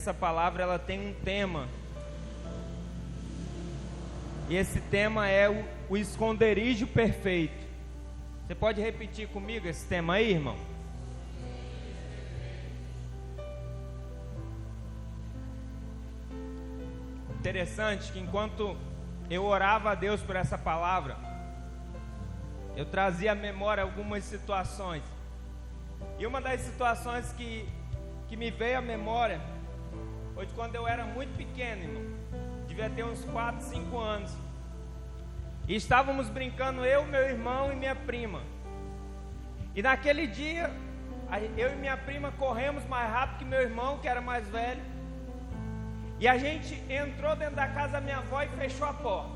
Essa palavra ela tem um tema. E esse tema é o esconderijo perfeito. Você pode repetir comigo esse tema aí, irmão? Interessante que enquanto eu orava a Deus por essa palavra, eu trazia à memória algumas situações. E uma das situações que me veio à memória foi de quando eu era muito pequeno, irmão. Devia ter uns 4, 5 anos. E estávamos brincando, eu, meu irmão e minha prima. E naquele dia, eu e minha prima corremos mais rápido que meu irmão, que era mais velho. E a gente entrou dentro da casa da minha avó e fechou a porta.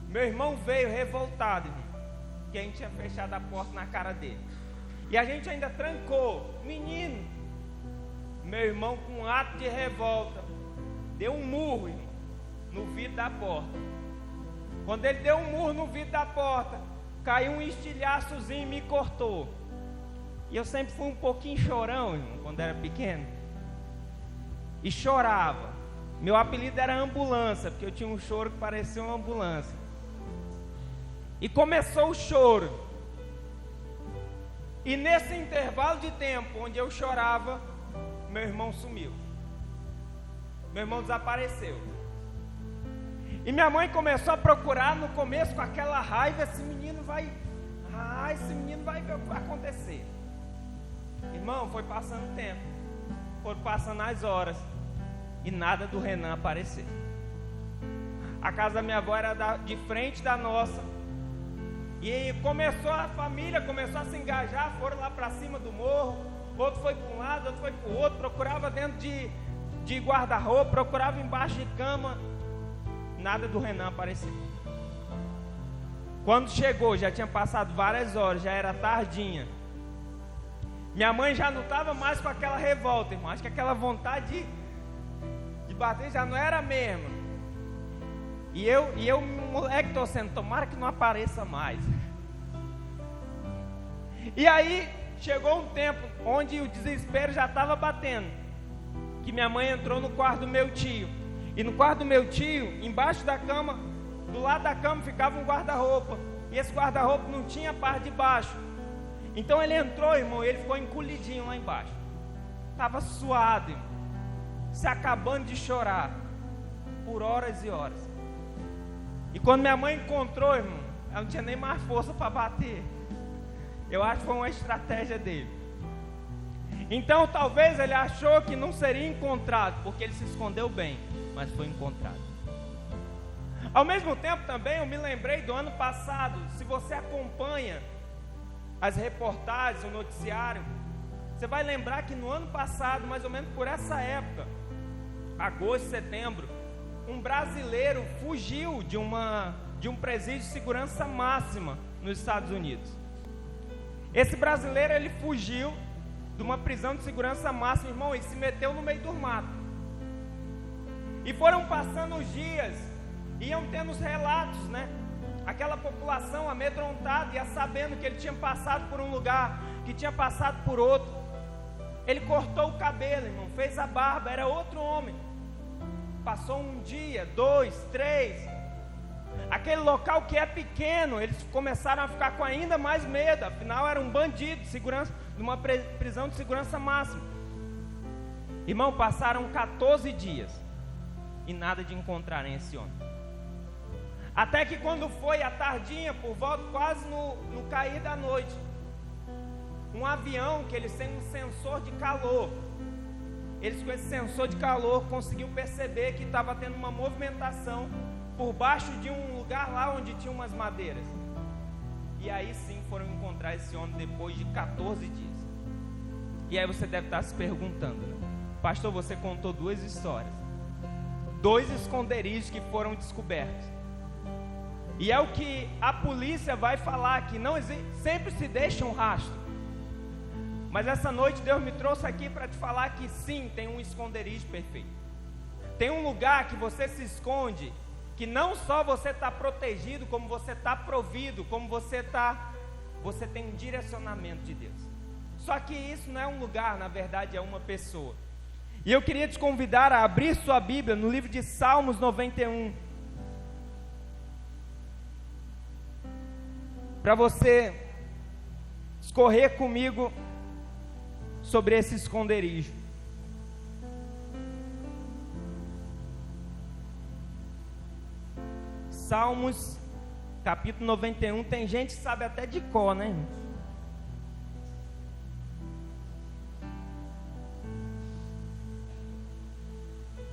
Meu irmão veio revoltado, irmão, que a gente tinha fechado a porta na cara dele. E a gente ainda trancou. Menino, meu irmão, com um ato de revolta, deu um murro, irmão, no vidro da porta. Quando ele deu um murro no vidro da porta, caiu um estilhaçozinho e me cortou. E eu sempre fui um pouquinho chorão, irmão, quando era pequeno. E chorava. Meu apelido era ambulância, porque eu tinha um choro que parecia uma ambulância. E começou o choro. E nesse intervalo de tempo onde eu chorava, meu irmão sumiu. Meu irmão desapareceu. E minha mãe começou a procurar no começo com aquela raiva, esse menino vai ver o que vai acontecer. Irmão, foi passando o tempo, foram passando as horas e nada do Renan apareceu. A casa da minha avó era de frente da nossa. E a família começou a se engajar, foram lá para cima do morro. Outro foi para um lado, outro foi para o outro. Procurava dentro de guarda-roupa, procurava embaixo de cama. Nada do Renan apareceu. Quando chegou, já tinha passado várias horas, já era tardinha. Minha mãe já não estava mais com aquela revolta, irmão. Acho que aquela vontade de bater já não era a mesma. E eu, moleque, torcendo, tomara que não apareça mais. E aí, chegou um tempo onde o desespero já estava batendo. Que minha mãe entrou no quarto do meu tio. E no quarto do meu tio, embaixo da cama, do lado da cama ficava um guarda-roupa. E esse guarda-roupa não tinha a parte de baixo. Então ele entrou, irmão, e ele ficou encolhidinho lá embaixo. Estava suado, irmão, se acabando de chorar, por horas e horas. E quando minha mãe encontrou, irmão, ela não tinha nem mais força para bater. Eu acho que foi uma estratégia dele. Então talvez ele achou que não seria encontrado, porque ele se escondeu bem, mas foi encontrado. Ao mesmo tempo também eu me lembrei do ano passado. Se você acompanha as reportagens, o noticiário, você vai lembrar que no ano passado, mais ou menos por essa época, agosto, setembro, um brasileiro fugiu de um presídio de segurança máxima nos Estados Unidos. Esse brasileiro, ele fugiu de uma prisão de segurança máxima, irmão, e se meteu no meio do mato. E foram passando os dias, iam tendo os relatos, né? Aquela população amedrontada, ia sabendo que ele tinha passado por um lugar, que tinha passado por outro. Ele cortou o cabelo, irmão, fez a barba, era outro homem. Passou um dia, 2, 3. Aquele local que é pequeno, eles começaram a ficar com ainda mais medo. Afinal era um bandido de segurança, de uma prisão de segurança máxima. Irmão, passaram 14 dias e nada de encontrarem esse homem. Até que quando foi à tardinha, por volta quase no cair da noite, um avião que eles têm um sensor de calor, eles com esse sensor de calor conseguiu perceber que estava tendo uma movimentação por baixo de um lugar lá onde tinha umas madeiras. E aí sim foram encontrar esse homem depois de 14 dias. E aí você deve estar se perguntando, né? Pastor, você contou 2 histórias, 2 esconderijos que foram descobertos. E é o que a polícia vai falar, que não existe, sempre se deixa um rastro. Mas essa noite Deus me trouxe aqui para te falar que sim, tem um esconderijo perfeito. Tem um lugar que você se esconde, que não só você está protegido, como você está provido, como você tem um direcionamento de Deus. Só que isso não é um lugar, na verdade é uma pessoa. E eu queria te convidar a abrir sua Bíblia no livro de Salmos 91. Para você escorrer comigo sobre esse esconderijo. Salmos, capítulo 91, tem gente que sabe até de cor, né, irmão?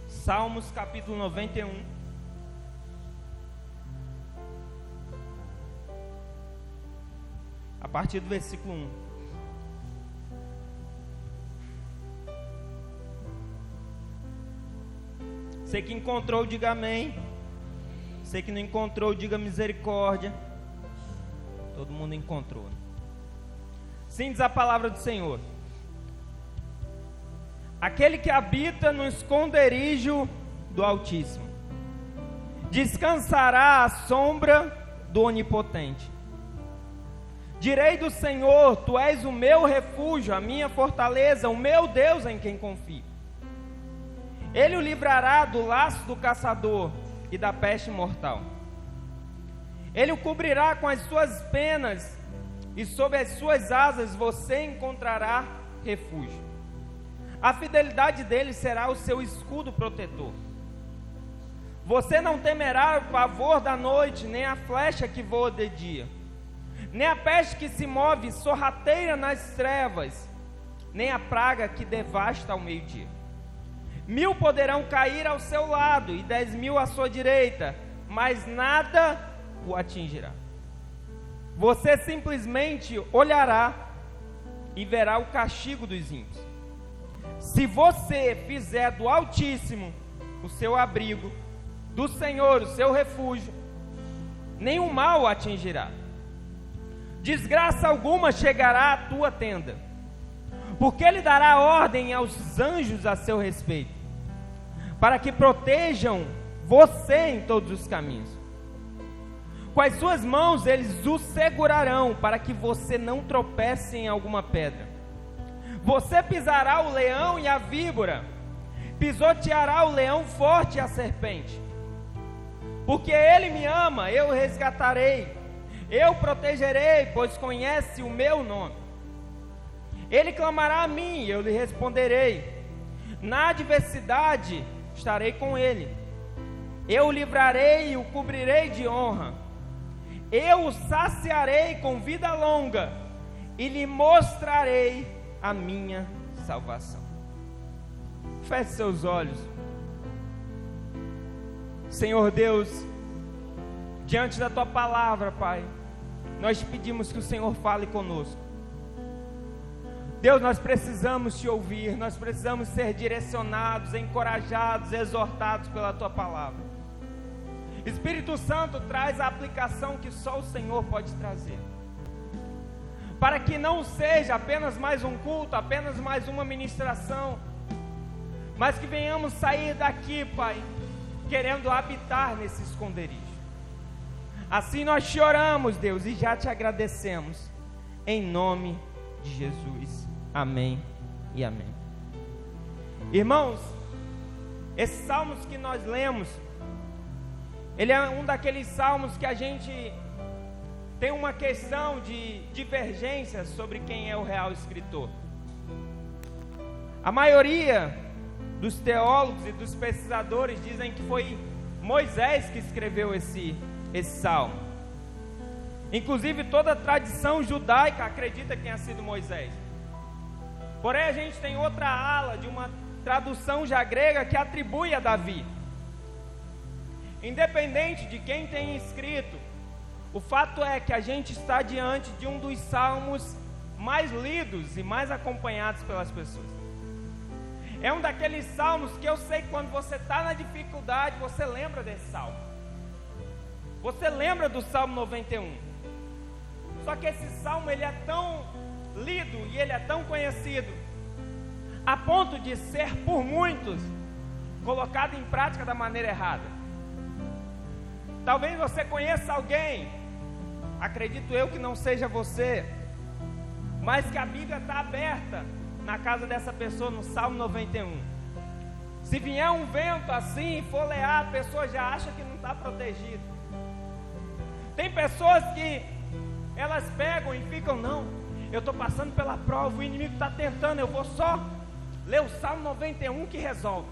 Salmos, capítulo 91. A partir do versículo 1. Você que encontrou, diga amém. Você que não encontrou, diga misericórdia. Todo mundo encontrou. Sim, diz a palavra do Senhor. Aquele que habita no esconderijo do Altíssimo descansará à sombra do Onipotente. Direi do Senhor: Tu és o meu refúgio, a minha fortaleza, o meu Deus em quem confio. Ele o livrará do laço do caçador e da peste mortal. Ele o cobrirá com as suas penas, e sob as suas asas você encontrará refúgio. A fidelidade dele será o seu escudo protetor. Você não temerá o pavor da noite, nem a flecha que voa de dia, nem a peste que se move sorrateira nas trevas, nem a praga que devasta ao meio-dia. 1000 poderão cair ao seu lado e 10.000 à sua direita, mas nada o atingirá. Você simplesmente olhará e verá o castigo dos ímpios. Se você fizer do Altíssimo o seu abrigo, do Senhor o seu refúgio, nenhum mal o atingirá. Desgraça alguma chegará à tua tenda, porque Ele dará ordem aos anjos a seu respeito, para que protejam você em todos os caminhos. Com as suas mãos eles o segurarão, para que você não tropece em alguma pedra. Você pisará o leão e a víbora, pisoteará o leão forte e a serpente. Porque Ele me ama, eu o resgatarei, eu o protegerei, pois conhece o meu nome. Ele clamará a mim, eu lhe responderei. Na adversidade estarei com ele. Eu o livrarei e o cobrirei de honra. Eu o saciarei com vida longa e lhe mostrarei a minha salvação. Feche seus olhos. Senhor Deus, diante da tua palavra, Pai, nós pedimos que o Senhor fale conosco. Deus, nós precisamos te ouvir, nós precisamos ser direcionados, encorajados, exortados pela tua palavra. Espírito Santo, traz a aplicação que só o Senhor pode trazer, para que não seja apenas mais um culto, apenas mais uma ministração, mas que venhamos sair daqui, Pai, querendo habitar nesse esconderijo. Assim nós te oramos, Deus, e já te agradecemos, em nome de Jesus. Amém e amém. Irmãos, esses salmos que nós lemos, ele é um daqueles salmos que a gente tem uma questão de divergência sobre quem é o real escritor. A maioria dos teólogos e dos pesquisadores dizem que foi Moisés que escreveu esse salmo. Inclusive toda a tradição judaica acredita que tenha sido Moisés. Porém a gente tem outra ala de uma tradução já grega que atribui a Davi. Independente de quem tem escrito, o fato é que a gente está diante de um dos salmos mais lidos e mais acompanhados pelas pessoas. É um daqueles salmos que eu sei que quando você está na dificuldade, você lembra desse salmo. Você lembra do Salmo 91. Só que esse salmo, ele é tão lido e ele é tão conhecido, a ponto de ser por muitos colocado em prática da maneira errada. Talvez você conheça alguém, acredito eu que não seja você, mas que a Bíblia está aberta na casa dessa pessoa no Salmo 91. Se vier um vento assim e folear, a pessoa já acha que não está protegida. Tem pessoas que elas pegam e ficam, não, eu estou passando pela prova, o inimigo está tentando, eu vou só ler o Salmo 91 que resolve.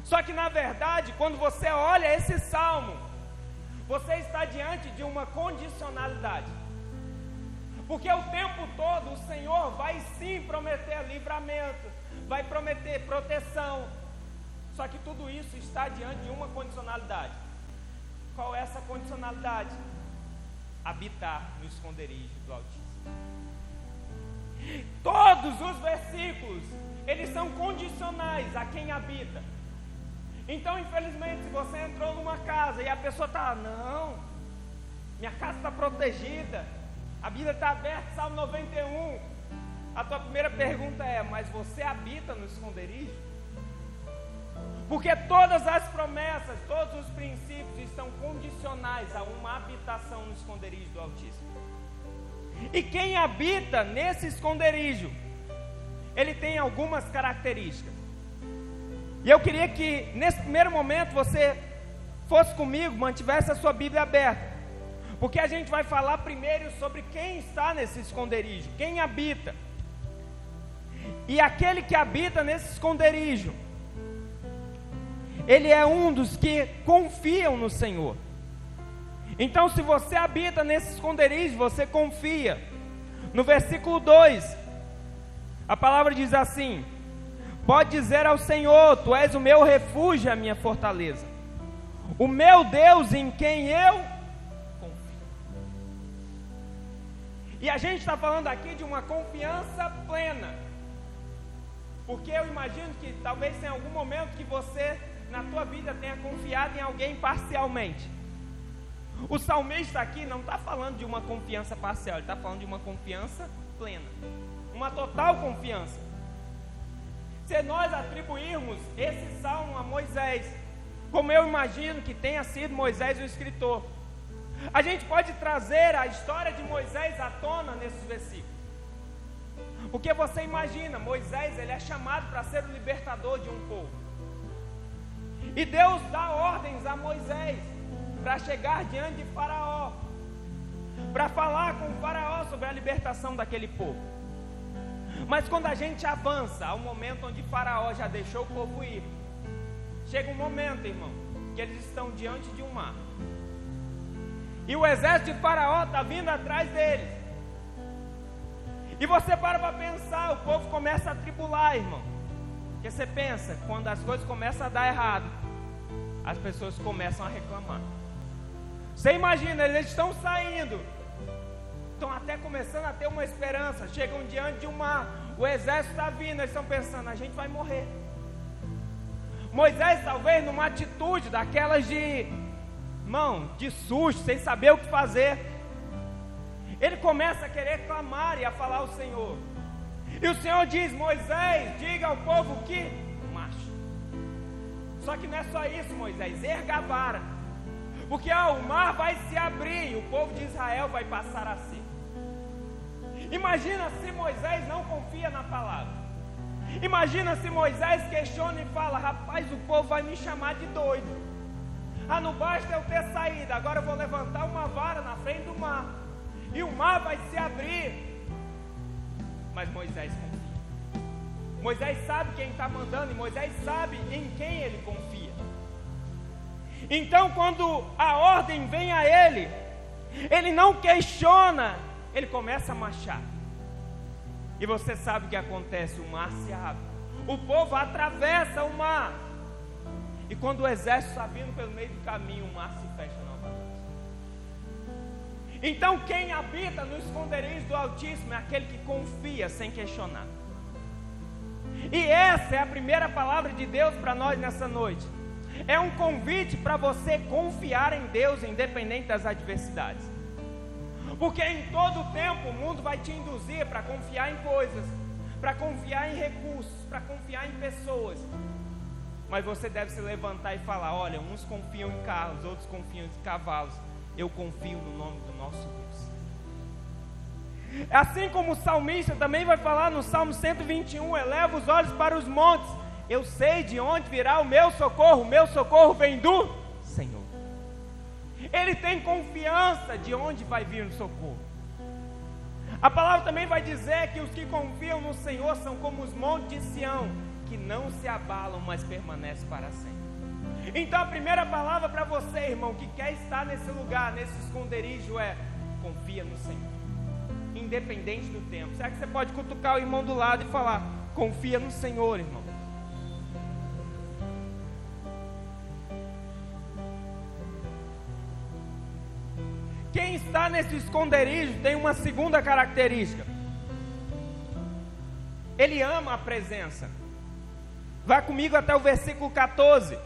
Só que na verdade, quando você olha esse salmo, você está diante de uma condicionalidade. Porque o tempo todo o Senhor vai sim prometer livramento, vai prometer proteção. Só que tudo isso está diante de uma condicionalidade. Qual é essa condicionalidade? Habitar no esconderijo do Altíssimo. Todos os versículos, eles são condicionais a quem habita. Então, infelizmente, se você entrou numa casa e a pessoa está, não, minha casa está protegida, a Bíblia está aberta, Salmo 91, a tua primeira pergunta é, mas você habita no esconderijo? Porque todas as promessas, todos os princípios estão condicionais a uma habitação no esconderijo do Altíssimo. E quem habita nesse esconderijo, ele tem algumas características. E eu queria que nesse primeiro momento você fosse comigo, mantivesse a sua Bíblia aberta, porque a gente vai falar primeiro sobre quem está nesse esconderijo, quem habita. E aquele que habita nesse esconderijo, ele é um dos que confiam no Senhor. Então, se você habita nesse esconderijo, você confia. No versículo 2, a palavra diz assim: pode dizer ao Senhor, tu és o meu refúgio, a minha fortaleza, o meu Deus em quem eu confio. E a gente está falando aqui de uma confiança plena, porque eu imagino que talvez tenha algum momento que você, na tua vida, tenha confiado em alguém parcialmente. O salmista aqui não está falando de uma confiança parcial, ele está falando de uma confiança plena, uma total confiança. Se nós atribuirmos esse salmo a Moisés, como eu imagino que tenha sido Moisés o escritor, a gente pode trazer a história de Moisés à tona nesses versículos. Porque você imagina, Moisés, ele é chamado para ser o libertador de um povo. E Deus dá ordens a Moisés para chegar diante de Faraó, para falar com Faraó sobre a libertação daquele povo. Mas quando a gente avança ao momento onde Faraó já deixou o povo ir, chega um momento, irmão, que eles estão diante de um mar. E o exército de Faraó está vindo atrás deles. E você para pensar, o povo começa a tribular, irmão. Porque você pensa, quando as coisas começam a dar errado, as pessoas começam a reclamar. Você imagina, eles estão saindo, estão até começando a ter uma esperança, chegam diante de um mar, o exército está vindo, eles estão pensando, a gente vai morrer. Moisés, talvez numa atitude daquelas de susto, sem saber o que fazer, ele começa a querer clamar e a falar ao Senhor. E o Senhor diz, Moisés, diga ao povo que marche. Só que não é só isso, Moisés, erga a vara, porque o mar vai se abrir e o povo de Israel vai passar assim. Imagina se Moisés não confia na palavra. Imagina se Moisés questiona e fala, rapaz, o povo vai me chamar de doido. Não basta eu ter saído, agora eu vou levantar uma vara na frente do mar, e o mar vai se abrir. Mas Moisés confia. Moisés sabe quem está mandando, e Moisés sabe em quem ele confia. Então quando a ordem vem a ele, ele não questiona, ele começa a marchar. E você sabe o que acontece, o mar se abre, o povo atravessa o mar, e quando o exército está vindo pelo meio do caminho, o mar se fecha novamente. Então quem habita no esconderijo do Altíssimo é aquele que confia sem questionar. E essa é a primeira palavra de Deus para nós nessa noite. É um convite para você confiar em Deus, independente das adversidades. Porque em todo o tempo o mundo vai te induzir para confiar em coisas, para confiar em recursos, para confiar em pessoas. Mas você deve se levantar e falar, olha, uns confiam em carros, outros confiam em cavalos. Eu confio no nome do nosso Deus. Assim como o salmista também vai falar no Salmo 121, eleva os olhos para os montes, eu sei de onde virá o meu socorro vem do Senhor. Ele tem confiança de onde vai vir o socorro. A palavra também vai dizer que os que confiam no Senhor são como os montes de Sião, que não se abalam, mas permanecem para sempre. Então a primeira palavra para você, irmão, que quer estar nesse lugar, nesse esconderijo, é: confia no Senhor, independente do tempo. Será que você pode cutucar o irmão do lado e falar: confia no Senhor, irmão? Quem está nesse esconderijo tem uma segunda característica: ele ama a presença. Vai comigo até o versículo 14.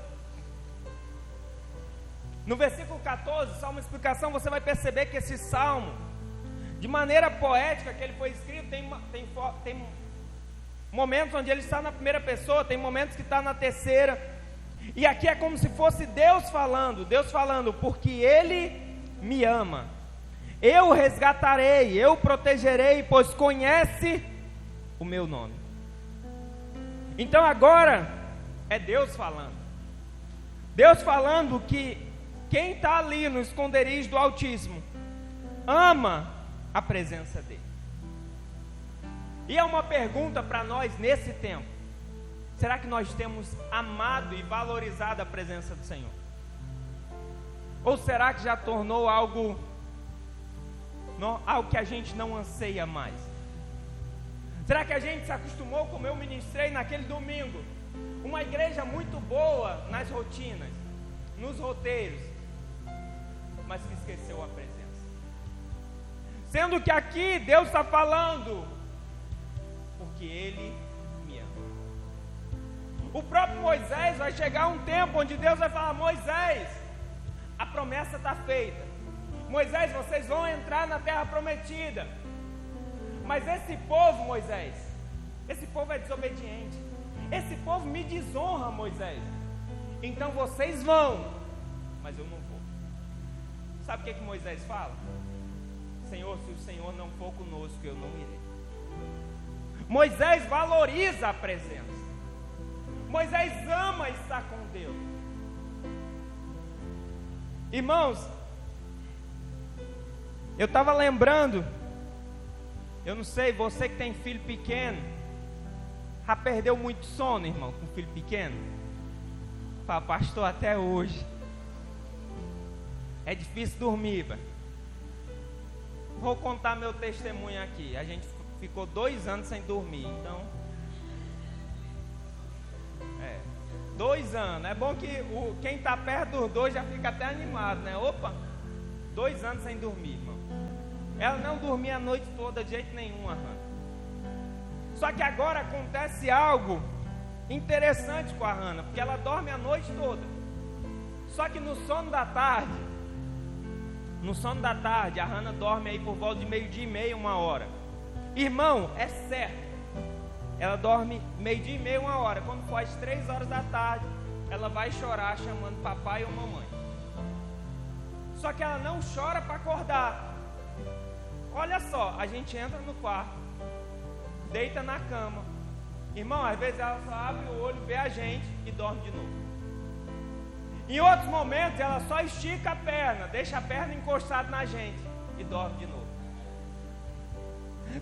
No versículo 14, só uma explicação, você vai perceber que esse salmo, de maneira poética que ele foi escrito, tem momentos onde ele está na primeira pessoa, tem momentos que está na terceira, e aqui é como se fosse Deus falando, porque Ele me ama, eu o resgatarei, eu o protegerei, pois conhece o meu nome. Então agora é Deus falando que quem está ali no esconderijo do Altíssimo ama a presença dele. E é uma pergunta para nós nesse tempo: será que nós temos amado e valorizado a presença do Senhor? Ou será que já tornou algo que a gente não anseia mais? Será que a gente se acostumou, como eu ministrei naquele domingo, uma igreja muito boa nas rotinas, nos roteiros, mas que esqueceu a presença? Sendo que aqui Deus está falando, porque Ele me ama. O próprio Moisés vai chegar um tempo onde Deus vai falar: Moisés, a promessa está feita. Moisés, vocês vão entrar na terra prometida. Mas esse povo, Moisés, esse povo é desobediente. Esse povo me desonra, Moisés. Então vocês vão, mas eu não vou. Sabe o que Moisés fala? Senhor, se o Senhor não for conosco, eu não irei. Moisés valoriza a presença. Moisés ama estar com Deus. Irmãos, eu estava lembrando, eu não sei, você que tem filho pequeno, já perdeu muito sono, irmão, com filho pequeno? Fala: pastor, até hoje é difícil dormir, velho. Vou contar meu testemunho aqui. A gente ficou 2 anos sem dormir, então 2 anos, é bom que quem está perto dos dois já fica até animado, né? Opa, 2 anos sem dormir, irmão. Ela não dormia a noite toda de jeito nenhum, irmão. Só que agora acontece algo interessante com a Hannah, porque ela dorme a noite toda. Só que no sono da tarde, a Hannah dorme aí por volta de 12:30, 1h. Irmão, é certo, ela dorme 12:30, 1h. Quando for às 3h da tarde, ela vai chorar chamando papai ou mamãe. Só que ela não chora para acordar. Olha só, a gente entra no quarto, deita na cama. Irmão, às vezes ela só abre o olho, vê a gente e dorme de novo. Em outros momentos ela só estica a perna, deixa a perna encostada na gente e dorme de novo.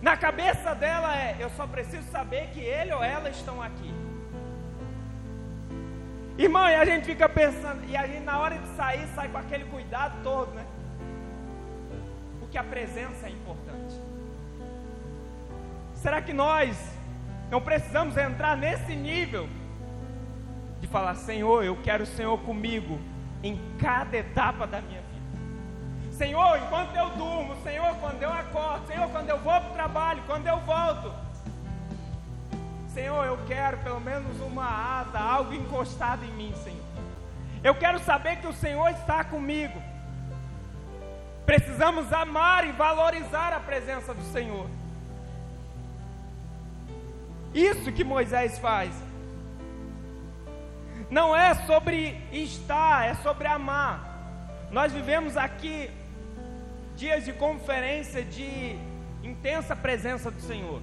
Na cabeça dela eu só preciso saber que ele ou ela estão aqui. Irmão, e a gente fica pensando, e a gente na hora de sair, sai com aquele cuidado todo, né? Porque a presença é importante. Será que nós não precisamos entrar nesse nível de falar: Senhor, eu quero o Senhor comigo em cada etapa da minha vida. Senhor, enquanto eu durmo, Senhor, quando eu acordo, Senhor, quando eu vou para o trabalho, quando eu volto. Senhor, eu quero pelo menos uma asa, algo encostado em mim, Senhor. Eu quero saber que o Senhor está comigo. Precisamos amar e valorizar a presença do Senhor. Isso que Moisés faz. Não é sobre estar, é sobre amar. Nós vivemos aqui dias de conferência de intensa presença do Senhor.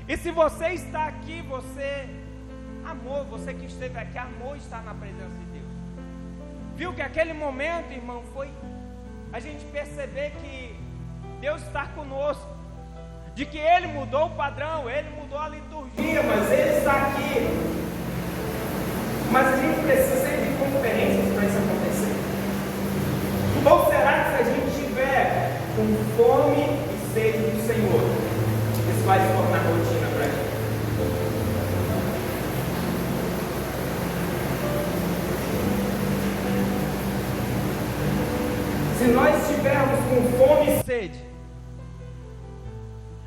E se você está aqui, você amou, você que esteve aqui, amou estar na presença de Deus. Viu que aquele momento, irmão, foi a gente perceber que Deus está conosco, de que Ele mudou o padrão, Ele mudou a liturgia, mas Ele está aqui. Mas a gente precisa sempre de conferências para isso acontecer. Ou será que se a gente tiver com fome e sede do Senhor, isso vai se tornar rotina para a gente? Se nós estivermos com fome e sede,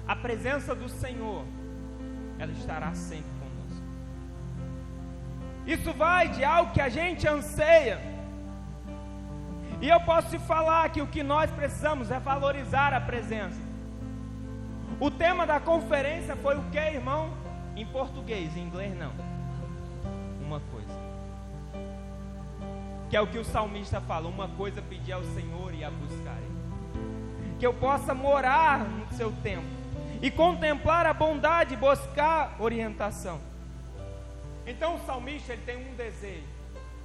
a presença do Senhor, ela estará sempre conosco. Isso vai de algo que a gente anseia. E eu posso te falar que o que nós precisamos é valorizar a presença. O tema da conferência foi o que, irmão? Em português, em inglês não. Uma coisa. Que é o que o salmista fala: uma coisa pedir ao Senhor e a buscar Ele. Que eu possa morar no seu templo e contemplar a bondade e buscar orientação. Então o salmista, ele tem um desejo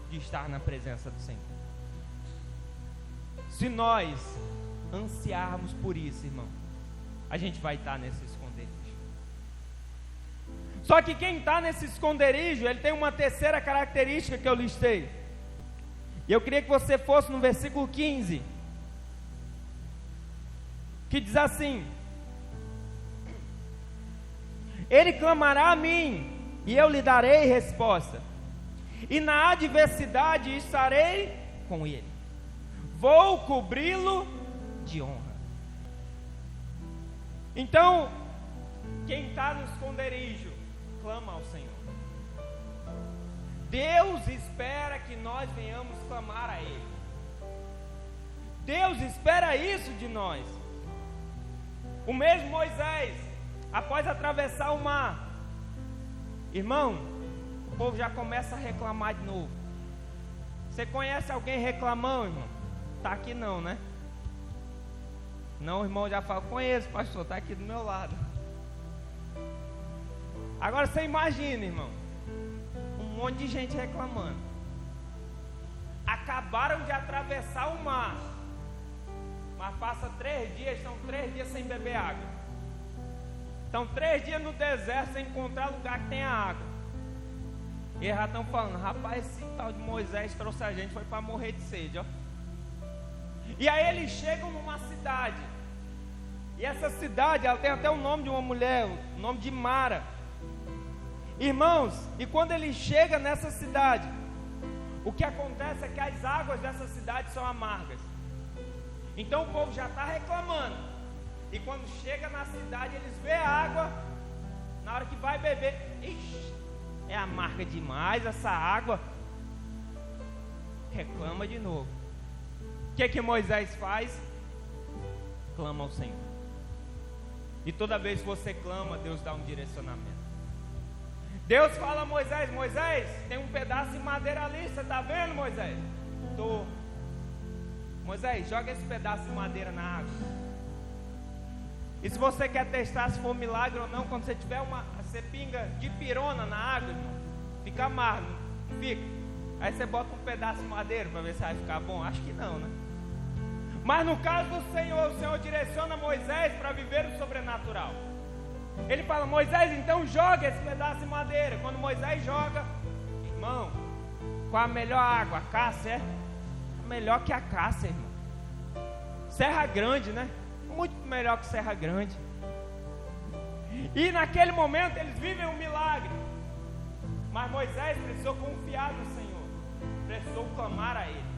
de estar na presença do Senhor. Se nós ansiarmos por isso, irmão, a gente vai estar nesse esconderijo. Só que quem está nesse esconderijo, ele tem uma terceira característica que eu listei. E eu queria que você fosse no versículo 15, que diz assim: Ele clamará a mim, e eu lhe darei resposta, e na adversidade estarei com ele, vou cobri-lo de honra. Então, quem está no esconderijo, clama ao Senhor. Deus espera que nós venhamos clamar a Ele. Deus espera isso de nós. O mesmo Moisés, após atravessar o mar, irmão, o povo já começa a reclamar de novo. Você conhece alguém reclamando, irmão? Está aqui não, né? Não, o irmão já fala: conheço, pastor, está aqui do meu lado. Agora você imagina, irmão, um monte de gente reclamando. Acabaram de atravessar o mar, mas passa 3 dias, estão 3 dias sem beber água. Estão 3 dias no deserto sem encontrar lugar que tenha água. E eles já estão falando: rapaz, esse tal de Moisés trouxe a gente, foi para morrer de sede, ó. E aí eles chegam numa cidade. E essa cidade, ela tem até o nome de uma mulher, o nome de Mara. Irmãos, e quando ele chega nessa cidade, o que acontece é que as águas dessa cidade são amargas. Então o povo já está reclamando. E quando chega na cidade, eles vê a água. Na hora que vai beber, ixi, é amarga demais essa água. Reclama de novo. O que Moisés faz? Clama ao Senhor. E toda vez que você clama, Deus dá um direcionamento. Deus fala a Moisés: Moisés, tem um pedaço de madeira ali, você está vendo, Moisés? Estou. Moisés, joga esse pedaço de madeira na água. E se você quer testar se for milagre ou não, quando você tiver você pinga de pirona na água, irmão, fica amargo, não fica? Aí você bota um pedaço de madeira para ver se vai ficar bom. Acho que não, né? Mas no caso do Senhor, o Senhor direciona Moisés para viver o sobrenatural. Ele fala: Moisés, então joga esse pedaço de madeira. Quando Moisés joga, irmão, qual a melhor água? A Cássia, é? Melhor que a Cássia, irmão. Serra Grande, né? Muito melhor que Serra Grande. E naquele momento eles vivem um milagre. Mas Moisés precisou confiar no Senhor, precisou clamar a Ele.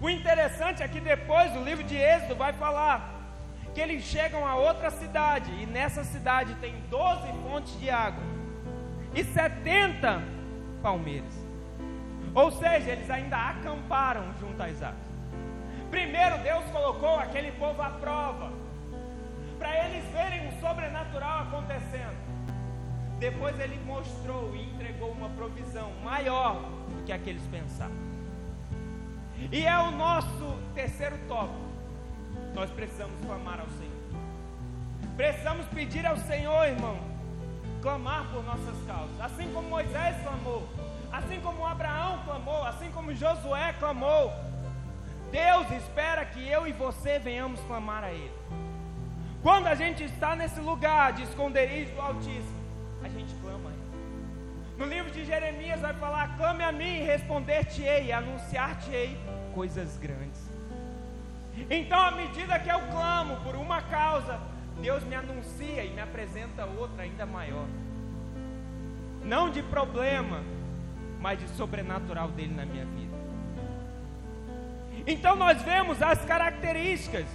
O interessante é que depois o livro de Êxodo vai falar que eles chegam a outra cidade, e nessa cidade tem 12 fontes de água e 70 palmeiras. Ou seja, eles ainda acamparam junto às águas. Primeiro Deus colocou aquele povo à prova, para eles verem o sobrenatural acontecendo. Depois Ele mostrou e entregou uma provisão maior do que aqueles pensavam. E é o nosso terceiro tópico. Nós precisamos clamar ao Senhor. Precisamos pedir ao Senhor, irmão, clamar por nossas causas, assim como Moisés clamou, assim como Abraão clamou, assim como Josué clamou. Deus espera que eu e você venhamos clamar a Ele. Quando a gente está nesse lugar de esconderijo do Altíssimo, a gente clama a Ele. No livro de Jeremias vai falar: clame a mim e responder-te-ei, e anunciar-te-ei coisas grandes. Então, à medida que eu clamo por uma causa, Deus me anuncia e me apresenta outra ainda maior. Não de problema, mas de sobrenatural dele na minha vida. Então nós vemos as características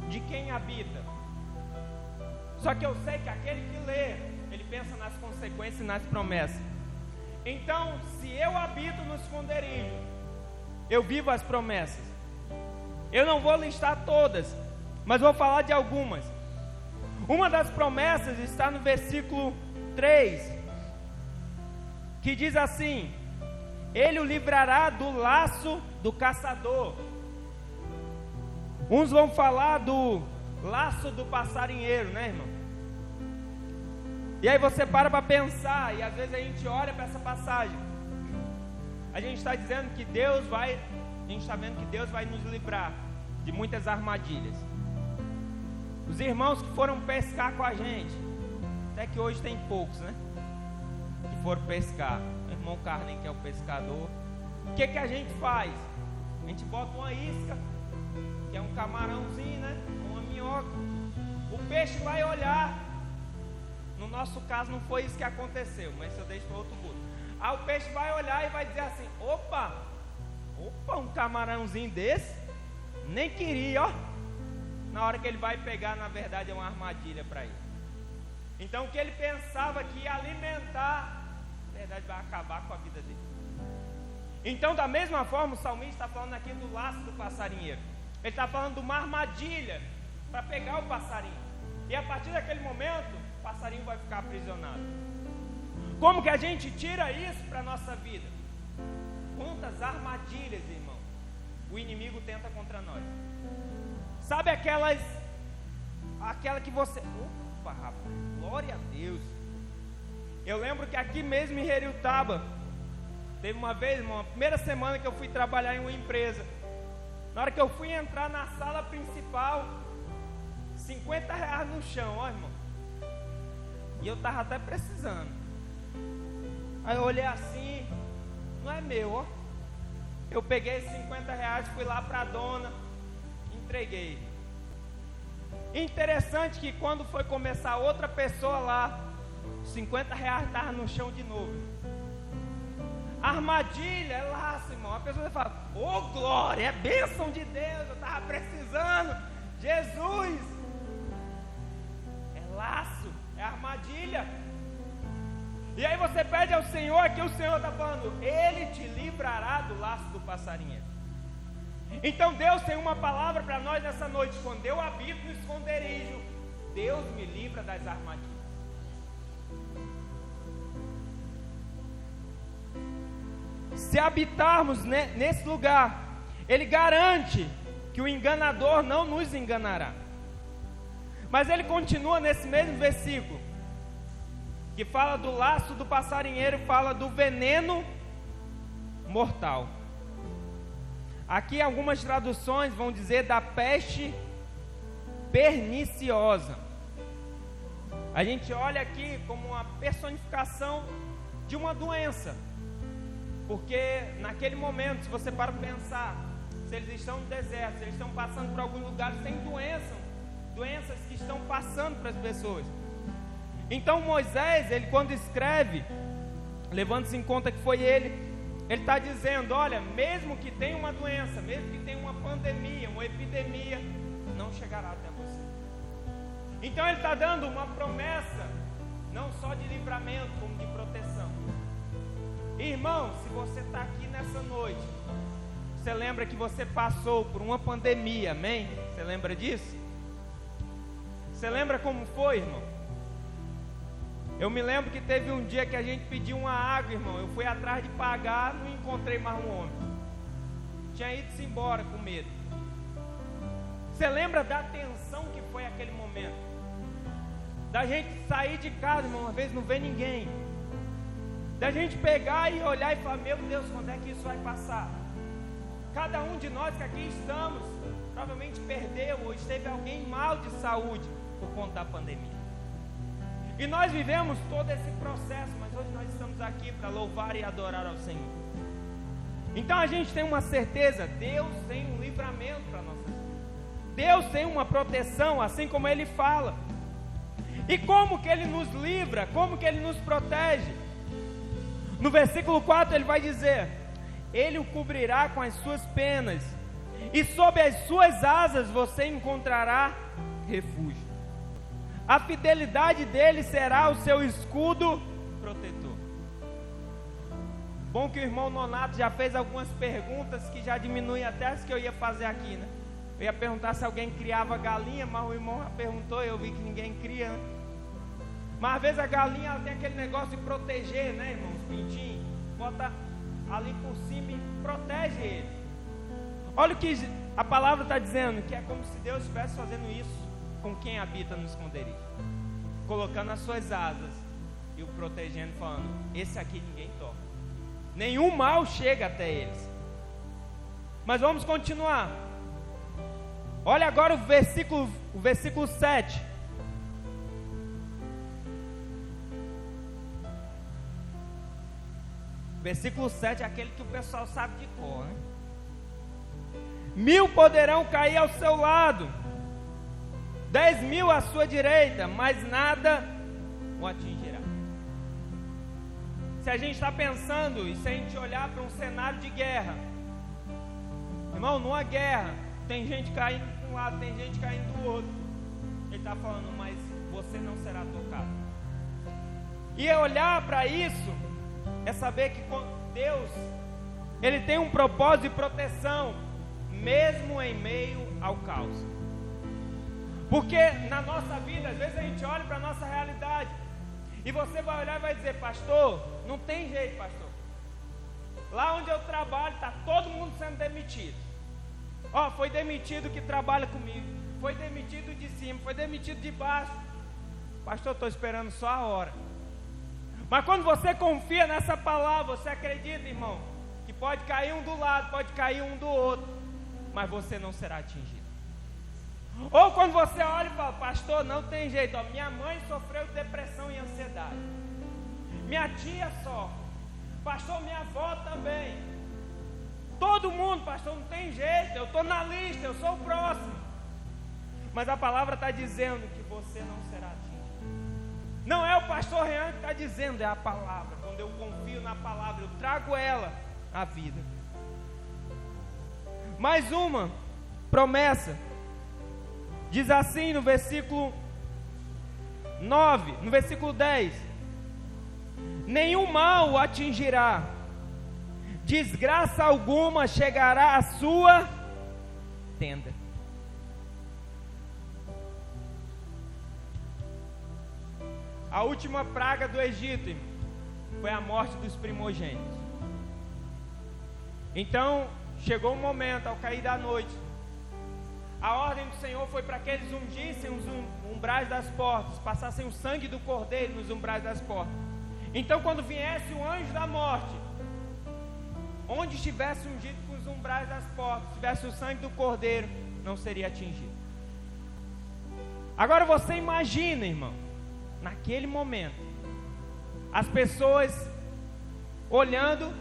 de quem habita. Só que eu sei que aquele que lê, ele pensa nas consequências e nas promessas. Então, se eu habito no esconderijo, eu vivo as promessas. Eu não vou listar todas, mas vou falar de algumas. Uma das promessas está no versículo 3, que diz assim: Ele o livrará do laço do caçador. Uns vão falar do laço do passarinheiro, né, irmão? E aí você para pensar, e às vezes a gente olha para essa passagem, a gente está dizendo que Deus vai, a gente está vendo que Deus vai nos livrar de muitas armadilhas. Os irmãos que foram pescar com a gente, até que hoje tem poucos, né, que foram pescar. O irmão Carnem, que é o pescador, o que a gente faz? A gente bota uma isca, que é um camarãozinho, né, uma minhoca. O peixe vai olhar. No nosso caso não foi isso que aconteceu, mas se eu deixo para outro culto. O peixe vai olhar e vai dizer assim: opa, um camarãozinho desse, nem queria, ó. Na hora que ele vai pegar, na verdade é uma armadilha para ele. Então o que ele pensava que ia alimentar, na verdade vai acabar com a vida dele. Então, da mesma forma, o salmista está falando aqui do laço do passarinheiro. Ele está falando de uma armadilha para pegar o passarinho. E a partir daquele momento, o passarinho vai ficar aprisionado. Como que a gente tira isso para a nossa vida? Quantas armadilhas, irmão, o inimigo tenta contra nós. Sabe aquela que você... Opa, rapaz, glória a Deus. Eu lembro que aqui mesmo em Heriutaba, teve uma vez, irmão, a primeira semana que eu fui trabalhar em uma empresa. Na hora que eu fui entrar na sala principal, R$50 no chão, ó, irmão. E eu tava até precisando. Aí eu olhei assim, não é meu, ó. Eu peguei esses R$50, fui lá pra dona, entreguei. Interessante que quando foi começar outra pessoa lá, R$50 tava no chão de novo. Armadilha é laço, irmão. A pessoa fala: ô glória, é bênção de Deus, eu estava precisando, Jesus. É laço, é armadilha. E aí você pede ao Senhor, aqui o Senhor está falando: Ele te livrará do laço do passarinheiro. Então Deus tem uma palavra para nós nessa noite: quando eu habito no esconderijo, Deus me livra das armadilhas. Se habitarmos nesse lugar, Ele garante que o enganador não nos enganará. Mas Ele continua nesse mesmo versículo, que fala do laço do passarinheiro, fala do veneno mortal. Aqui algumas traduções vão dizer da peste perniciosa. A gente olha aqui como uma personificação de uma doença. Porque naquele momento, se você para pensar, se eles estão no deserto, se eles estão passando por alguns lugares, tem doenças que estão passando para as pessoas. Então Moisés, ele quando escreve, levando-se em conta que foi ele está dizendo: olha, mesmo que tenha uma doença, mesmo que tenha uma pandemia, uma epidemia, não chegará até você. Então ele está dando uma promessa, não só de livramento, como de proteção. Irmão, se você está aqui nessa noite, você lembra que você passou por uma pandemia, amém? Você lembra disso? Você lembra como foi, irmão? Eu me lembro que teve um dia que a gente pediu uma água, irmão. Eu fui atrás de pagar, não encontrei mais um homem. Tinha ido-se embora com medo. Você lembra da tensão que foi aquele momento? Da gente sair de casa, irmão, uma vez não vê ninguém. Da gente pegar e olhar e falar, meu Deus, quando é que isso vai passar? Cada um de nós que aqui estamos, provavelmente perdeu ou esteve alguém mal de saúde por conta da pandemia. E nós vivemos todo esse processo, mas hoje nós estamos aqui para louvar e adorar ao Senhor. Então a gente tem uma certeza, Deus tem um livramento para nossas vidas. Deus tem uma proteção, assim como Ele fala. E como que Ele nos livra? Como que Ele nos protege? No versículo 4 Ele vai dizer: Ele o cobrirá com as suas penas, e sob as suas asas você encontrará refúgio. A fidelidade dele será o seu escudo protetor. Bom que o irmão Nonato já fez algumas perguntas que já diminuem até as que eu ia fazer aqui, né? Eu ia perguntar se alguém criava galinha, mas o irmão já perguntou e eu vi que ninguém cria, né? Mas às vezes a galinha ela tem aquele negócio de proteger, né, irmão? Os pintinhos, bota ali por cima e protege ele. Olha o que a palavra está dizendo, que é como se Deus estivesse fazendo isso com quem habita no esconderijo, colocando as suas asas e o protegendo, falando: esse aqui ninguém toca, nenhum mal chega até eles. Mas vamos continuar. Olha agora o versículo 7. Versículo 7 é aquele que o pessoal sabe de cor, né? 1000 poderão cair ao seu lado, 10.000 à sua direita, mas nada o atingirá. Se a gente está pensando, e se a gente olhar para um cenário de guerra, irmão, numa guerra, tem gente caindo de um lado, tem gente caindo do outro. Ele está falando, mas você não será tocado. E olhar para isso é saber que Deus, Ele tem um propósito de proteção, mesmo em meio ao caos. Porque na nossa vida, às vezes a gente olha para a nossa realidade, e você vai olhar e vai dizer: pastor, não tem jeito, pastor. Lá onde eu trabalho, está todo mundo sendo demitido. Ó, foi demitido que trabalha comigo, foi demitido de cima, foi demitido de baixo. Pastor, estou esperando só a hora. Mas quando você confia nessa palavra, você acredita, irmão, que pode cair um do lado, pode cair um do outro, mas você não será atingido. Ou quando você olha e fala: pastor, não tem jeito, ó, minha mãe sofreu depressão e ansiedade, minha tia só, pastor, minha avó também, todo mundo, pastor, não tem jeito, eu estou na lista, eu sou o próximo. Mas a palavra está dizendo que você não será atingido. Não é o pastor Rean que está dizendo, é a palavra. Quando eu confio na palavra, eu trago ela à vida. Mais uma promessa. Diz assim no versículo 9, no versículo 10: nenhum mal o atingirá, desgraça alguma chegará à sua tenda. A última praga do Egito, irmão, foi a morte dos primogênitos. Então, chegou um momento, ao cair da noite, a ordem do Senhor foi para que eles ungissem os umbrais das portas, passassem o sangue do cordeiro nos umbrais das portas. Então, quando viesse o anjo da morte, onde estivesse ungido com os umbrais das portas, tivesse o sangue do cordeiro, não seria atingido. Agora você imagina, irmão, naquele momento, as pessoas olhando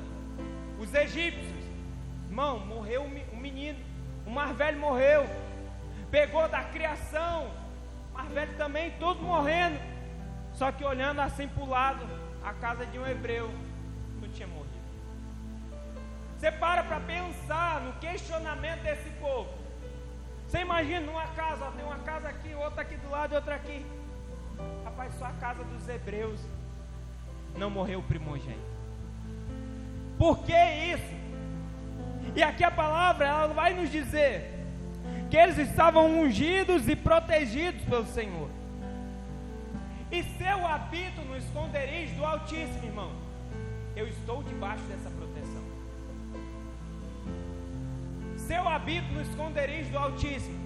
os egípcios. Irmão, morreu um menino, o mais velho morreu, pegou da criação, o mais velho também, todos morrendo. Só que olhando assim para o lado, a casa de um hebreu não tinha morrido. Você para pensar no questionamento desse povo. Você imagina numa casa, ó, tem uma casa aqui, outra aqui do lado e outra aqui. Rapaz, só a casa dos hebreus não morreu o primogênito. Por que isso? E aqui a palavra ela vai nos dizer que eles estavam ungidos e protegidos pelo Senhor. E se eu habito no esconderijo do Altíssimo, irmão, eu estou debaixo dessa proteção. Se eu habito no esconderijo do Altíssimo,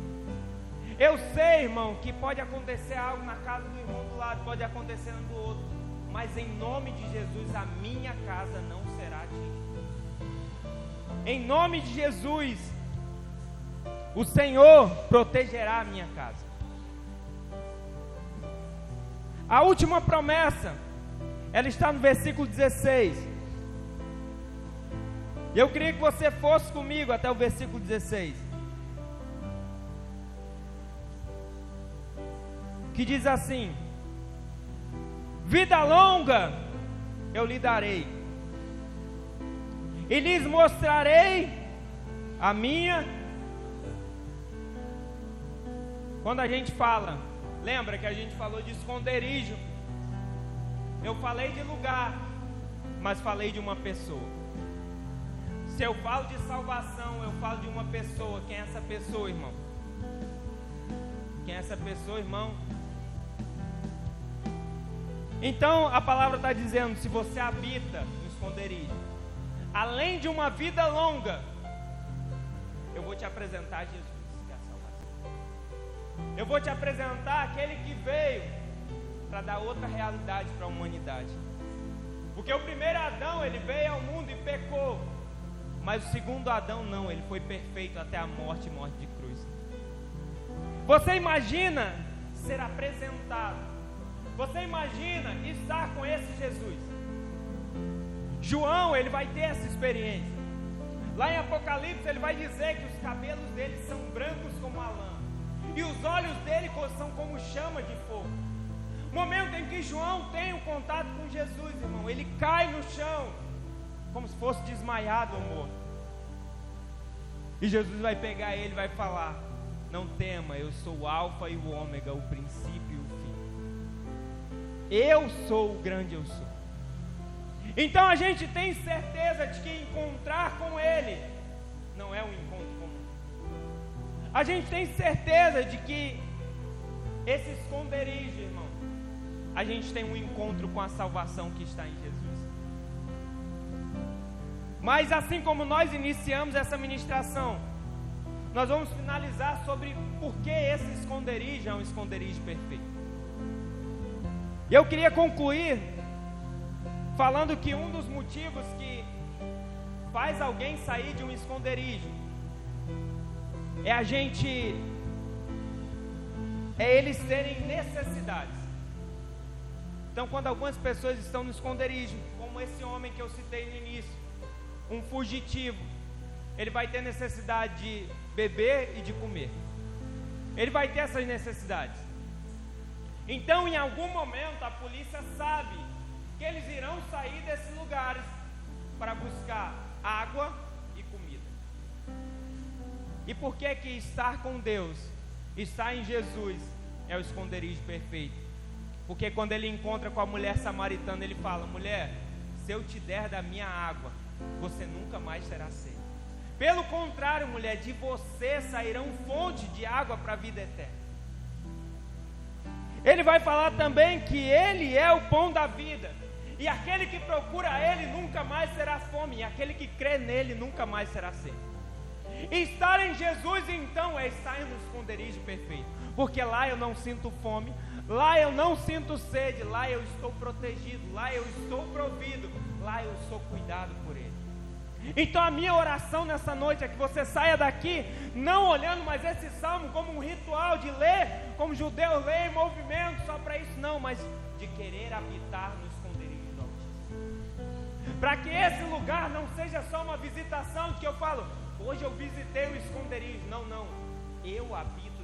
eu sei, irmão, que pode acontecer algo na casa do irmão do lado, pode acontecer no do outro, mas em nome de Jesus a minha casa não será atingida. Em nome de Jesus, o Senhor protegerá a minha casa. A última promessa, ela está no versículo 16. E eu queria que você fosse comigo até o versículo 16. Que diz assim: vida longa eu lhe darei, e lhes mostrarei a minha. Quando a gente fala, lembra que a gente falou de esconderijo? Eu falei de lugar, mas falei de uma pessoa. Se eu falo de salvação, eu falo de uma pessoa. Quem é essa pessoa, irmão? Quem é essa pessoa, irmão? Então a palavra está dizendo: se você habita no esconderijo, além de uma vida longa, eu vou te apresentar Jesus, que é a salvação. Eu vou te apresentar aquele que veio para dar outra realidade para a humanidade. Porque o primeiro Adão, ele veio ao mundo e pecou, mas o segundo Adão não, ele foi perfeito até a morte, morte de cruz. Você imagina ser apresentado, você imagina estar com esse Jesus. João, ele vai ter essa experiência. Lá em Apocalipse, ele vai dizer que os cabelos dele são brancos como a lã, e os olhos dele são como chama de fogo. Momento em que João tem um contato com Jesus, irmão, ele cai no chão, como se fosse desmaiado ou morto. E Jesus vai pegar ele e vai falar: não tema, eu sou o alfa e o ômega, o princípio e o fim. Eu sou o grande eu sou. Então a gente tem certeza de que encontrar com ele não é um encontro comum. A gente tem certeza de que esse esconderijo, irmão, a gente tem um encontro com a salvação que está em Jesus. Mas assim como nós iniciamos essa ministração, nós vamos finalizar sobre por que esse esconderijo é um esconderijo perfeito. E eu queria concluir falando que um dos motivos que faz alguém sair de um esconderijo é eles terem necessidades. Então, quando algumas pessoas estão no esconderijo, como esse homem que eu citei no início, um fugitivo, ele vai ter necessidade de beber e de comer. Ele vai ter essas necessidades. Então, em algum momento, a polícia sabe que eles irão sair desses lugares para buscar água e comida. E por que que estar com Deus, estar em Jesus, é o esconderijo perfeito? Porque quando ele encontra com a mulher samaritana, ele fala: mulher, se eu te der da minha água, você nunca mais terá sede. Pelo contrário, mulher, de você sairão fonte de água para a vida eterna. Ele vai falar também que ele é o pão da vida, e aquele que procura ele nunca mais terá fome, e aquele que crê nele nunca mais terá sede. E estar em Jesus, então, é estar no esconderijo perfeito, porque lá eu não sinto fome, lá eu não sinto sede, lá eu estou protegido, lá eu estou provido, lá eu sou cuidado por ele. Então a minha oração nessa noite é que você saia daqui não olhando mais esse salmo como um ritual de ler, como judeus leem movimento só para isso, não, mas de querer habitar no esconderijo do Altíssimo. Para que esse lugar não seja só uma visitação que eu falo: hoje eu visitei o esconderijo. Não, eu habito